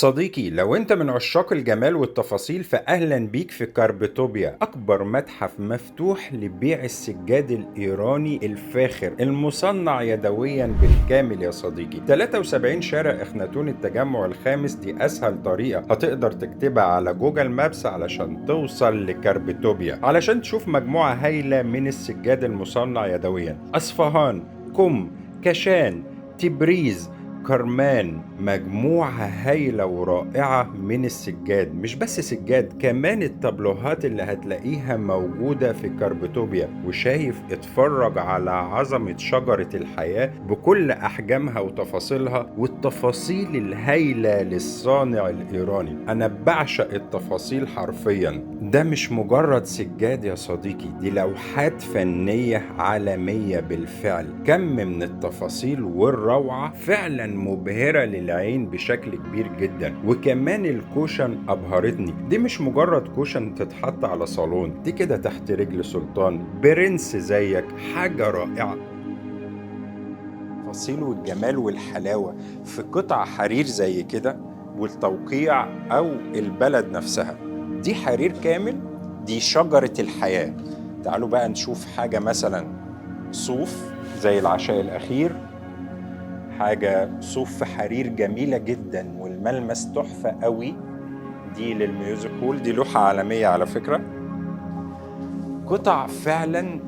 صديقي، لو انت من عشاق الجمال والتفاصيل فأهلا بيك في كاربتوبيا، أكبر متحف مفتوح لبيع السجاد الإيراني الفاخر المصنع يدويا بالكامل يا صديقي. 73 شارع إخناتون التجمع الخامس، دي أسهل طريقة هتقدر تكتبها على جوجل مابس علشان توصل لكاربتوبيا، علشان تشوف مجموعة هايلة من السجاد المصنع يدويا. أصفهان، كم، كشان، تبريز، كرمان، مجموعة هايلة ورائعة من السجاد. مش بس سجاد، كمان التابلوهات اللي هتلاقيها موجودة في كاربتوبيا. وشايف، اتفرج على عظمة شجرة الحياة بكل أحجامها وتفاصيلها، والتفاصيل الهايلة للصانع الإيراني. أنا بعشق التفاصيل حرفيا. ده مش مجرد سجاد يا صديقي، دي لوحات فنية عالمية بالفعل. كم من التفاصيل والروعة فعلا مبهرة للعين بشكل كبير جدا. وكمان الكوشن أبهرتني، دي مش مجرد كوشن تتحط على صالون، دي كده تحت رجل سلطان برنس زيك. حاجة رائعة. التفاصيل والجمال والحلاوة في قطع حرير زي كده، والتوقيع أو البلد نفسها دي حرير كامل، دي شجرة الحياة. تعالوا بقى نشوف حاجة مثلا صوف زي العشاء الأخير، حاجة صوف في حرير جميلة جدا والملمس تحفة قوي. دي للميوزك هول، دي لوحة عالمية على فكرة. قطع فعلا،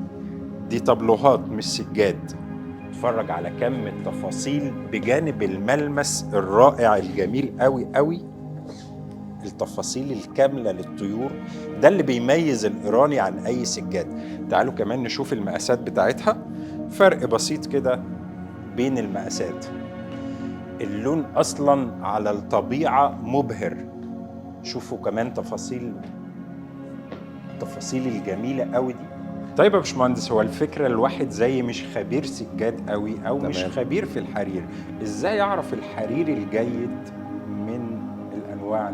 دي طابلوهات مش سجاد. اتفرج على كم التفاصيل بجانب الملمس الرائع الجميل قوي قوي. التفاصيل الكاملة للطيور، ده اللي بيميز الإيراني عن أي سجاد. تعالوا كمان نشوف المقاسات بتاعتها. فرق بسيط كده بين المقاسات. اللون أصلا على الطبيعة مبهر. شوفوا كمان التفاصيل الجميلة قوي دي. طيب يا باشمهندس، هو الفكرة الواحد زي مش خبير سجاد قوي او مش تمام. خبير في الحرير، ازاي يعرف الحرير الجيد من الانواع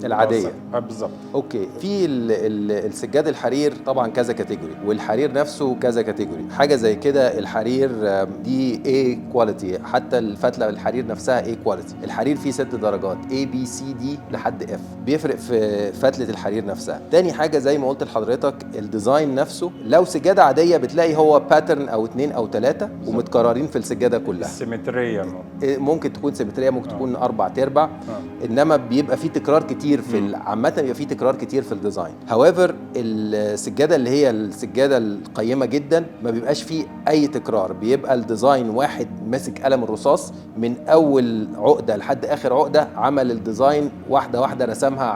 العادية. المتوسطة؟ بالظبط. اوكي، في السجاد الحرير طبعا كذا كاتيجوري، والحرير نفسه كذا كاتيجوري. حاجه زي كده الحرير دي اي كواليتي، حتى الفتله الحرير نفسها اي كواليتي. الحرير فيه 6 درجات A B C D لحد F، بيفرق في فتله الحرير نفسها. تاني حاجه زي ما قلت لحضرتك، الديزاين نفسه. لو سجاده عاديه بتلاقي هو باترن او 2 أو 3 ومتكررين في السجاده كلها. السيمترية ممكن تكون سيمتريه، ممكن تكون 4 أرباع. آه. انما بيبقى فيه تكرار كتير في عامه، بيبقى فيه تكرار كتير في الديزاين. هاويفر السجاده اللي هي السجاده القيمه جدا ما بيبقاش فيه اي تكرار، بيبقى الديزاين واحد ماسك قلم الرصاص من اول عقده لحد اخر عقده، عمل الديزاين واحده واحده، رسمها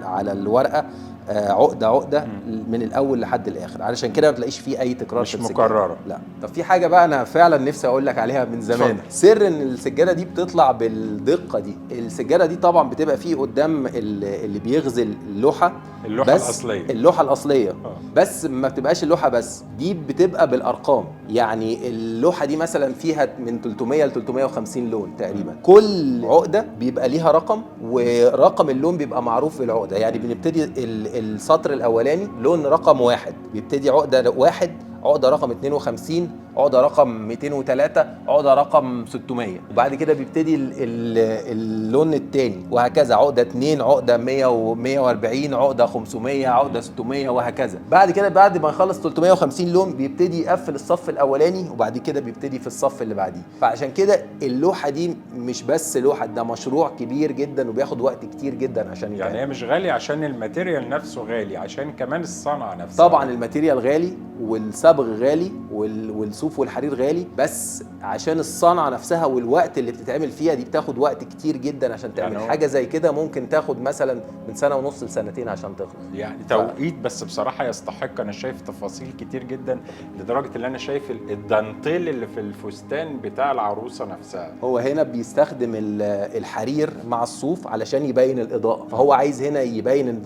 على الورقه، عقده عقده من الاول لحد الاخر. علشان كده ما تلاقيش فيه اي تكرار مش في السجاده. مكررة. لا. طب في حاجه بقى انا فعلا نفسي اقول لك عليها من زمان. اتفضل. سر ان السجاده دي بتطلع بالدقه دي. السجاده دي طبعا بتبقى فيه قدام اللي بيغزل اللوحه، اللوحة بس الأصلية. اللوحه الاصليه. بس ما بتبقاش اللوحه بس، دي بتبقى بالارقام. يعني اللوحه دي مثلا فيها من 300 ل 350 لون تقريبا. كل عقده بيبقى ليها رقم، ورقم اللون بيبقى معروف في العقده. يعني بنبتدي السطر الاولاني لون رقم 1، بيبتدي عقده 1، عقده رقم 52، عقده رقم 203، عقده رقم 600. وبعد كده بيبتدي اللون الثاني، وهكذا عقده 2، عقده 100 و140، عقده 500، عقده 600، وهكذا. بعد كده بعد ما يخلص 350 لون بيبتدي يقفل الصف الاولاني، وبعد كده بيبتدي في الصف اللي بعديه. فعشان كده اللوحه دي مش بس لوحه، ده مشروع كبير جدا وبياخد وقت كتير جدا عشان يتعمل. يعني هي مش غالية عشان الماتيريال نفسه غالي، عشان كمان الصنعة نفسها. طبعا الماتيريال غالي، والصبغ غالي، والصوف والحرير غالي، بس عشان الصنعه نفسها والوقت اللي بتتعمل فيها دي بتاخد وقت كتير جدا عشان تعمل يعني حاجه زي كده. ممكن تاخد مثلا من 1.5 لسنتين عشان تخلص. يعني توقيت، بس بصراحة يستحق. أنا شايف تفاصيل كتير جدا لدرجة اللي أنا شايف الدانتيل اللي في الفستان بتاع العروسة نفسها. هو هنا بيستخدم الحرير مع الصوف علشان يبين الإضاءة، فهو عايز هنا يبين ان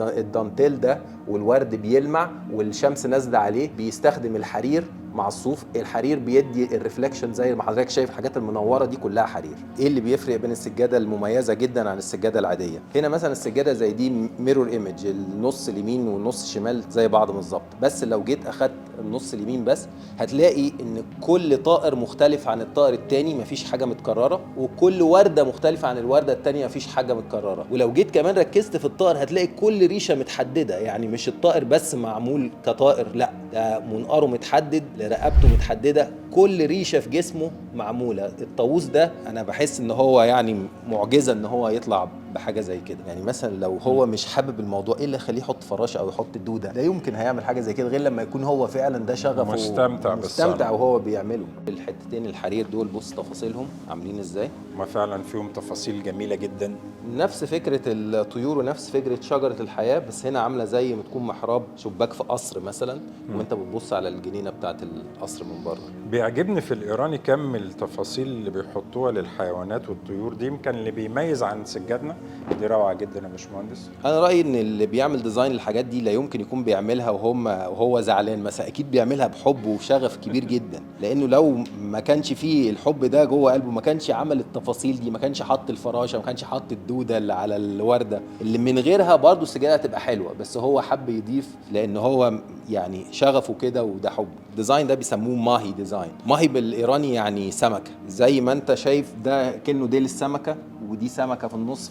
الدانتيل ده والورد بيلمع والشمس نازلة عليه. بيستخدم الحرير مع الصوف. الحرير بيدي الريفلكشن زي ما حضرتك شايف، الحاجات المنوره دي كلها حرير. ايه اللي بيفرق بين السجاده المميزه جدا عن السجاده العاديه؟ هنا مثلا السجاده زي دي ميرور ايمج، النص اليمين والنص الشمال زي بعض بالظبط، بس لو جيت اخدت النص اليمين بس هتلاقي ان كل طائر مختلف عن الطائر التاني، مفيش حاجه متكرره، وكل ورده مختلفه عن الورده التانيه، مفيش حاجه متكرره. ولو جيت كمان ركزت في الطائر هتلاقي كل ريشه متحدده، يعني مش الطائر بس معمول كطائر، لا ده منقاره متحدد، لرقبته متحدده، كل ريشه في جسمه معموله. الطاووس ده انا بحس ان هو يعني معجزه ان هو يطلع بحاجه زي كده. يعني مثلا لو هو مش حابب الموضوع، ايه اللي يخليه يحط فراشه او يحط الدوده؟ لا يمكن هيعمل حاجه زي كده غير لما يكون هو فعلا ده شغفه، مستمتع بالصنع. وهو بيعمله. الحتتين الحرير دول بص تفاصيلهم عاملين ازاي، ما فعلا فيهم تفاصيل جميلة جدا. نفس فكره الطيور ونفس فكره شجره الحياه، بس هنا عامله زي ما تكون محراب شباك في قصر مثلا، وانت بتبص على الجنينه بتاعه القصر من بره. بيعجبني في الإيراني كم التفاصيل اللي بيحطوها للحيوانات والطيور دي، يمكن اللي بيميز عن سجادنا. دي روعة جدا يا باشمهندس. انا رايي ان اللي بيعمل ديزاين الحاجات دي لا يمكن يكون بيعملها وهو زعلان مثلا، اكيد بيعملها بحب وشغف كبير جدا، لانه لو ما كانش فيه الحب ده جوه قلبه ما كانش عمل التفاصيل دي، ما كانش حط الفراشه، ما كانش حط الدوده اللي على الورده اللي من غيرها برضو السجاده هتبقى حلوه، بس هو حب يضيف لان هو يعني شغفه كده وده حب. الديزاين ده بيسموه ماهي ديزاين. ماهي بالايراني يعني سمكه، زي ما انت شايف ده كأنه ديل السمكه، ودي سمكه في النص،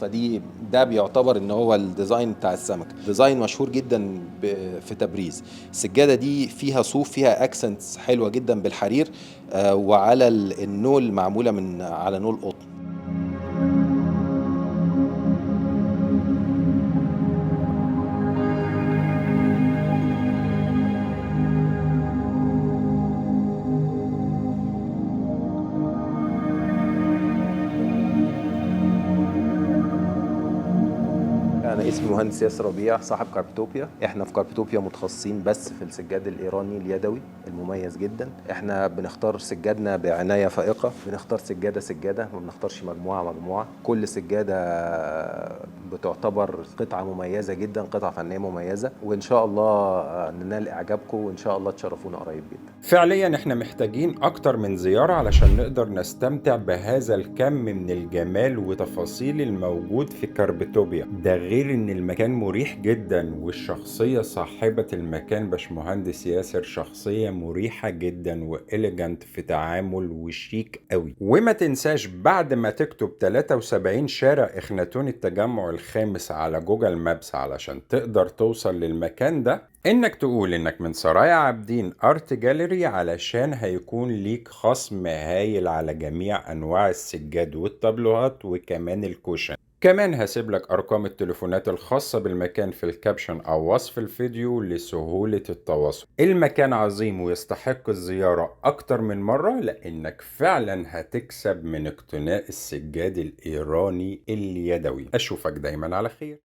ده بيعتبر ان هو الديزاين بتاع السمكه. ديزاين مشهور جدا في تبريز. السجاده دي فيها صوف، فيها اكسنتس حلوه جدا بالحرير، وعلى النول معموله من على نول قطن. أنا اسمي مهندس ياسر ربيع، صاحب كاربتوبيا. إحنا في كاربتوبيا متخصصين بس في السجاد الإيراني اليدوي المميز جدا. إحنا بنختار سجادنا بعناية فائقة، بنختار سجادة، ما بنختارش مجموعة. كل سجادة بتعتبر قطعة مميزة جدا، قطعة فنية مميزة، وإن شاء الله ننال إعجابكم، وإن شاء الله تشرفونا قريب جدا. فعليا احنا محتاجين اكتر من زيارة علشان نقدر نستمتع بهذا الكم من الجمال وتفاصيل الموجود في كاربتوبيا. ده غير ان المكان مريح جدا، والشخصية صاحبة المكان باشمهندس ياسر شخصية مريحة جدا وإليجانت في تعامل وشيك قوي. وما تنساش بعد ما تكتب 73 شارع إخناتون التجمع الخامس على جوجل مابس علشان تقدر توصل للمكان ده، انك تقول انك من سرايا عابدين ارت جاليري، علشان هيكون ليك خصم هايل على جميع انواع السجاد والطابلوهات وكمان الكوشن. كمان هسيب لك ارقام التليفونات الخاصة بالمكان في الكابشن او وصف الفيديو لسهولة التواصل. المكان عظيم ويستحق الزيارة اكتر من مرة، لانك فعلا هتكسب من اقتناء السجاد الايراني اليدوي. اشوفك دايما على خير.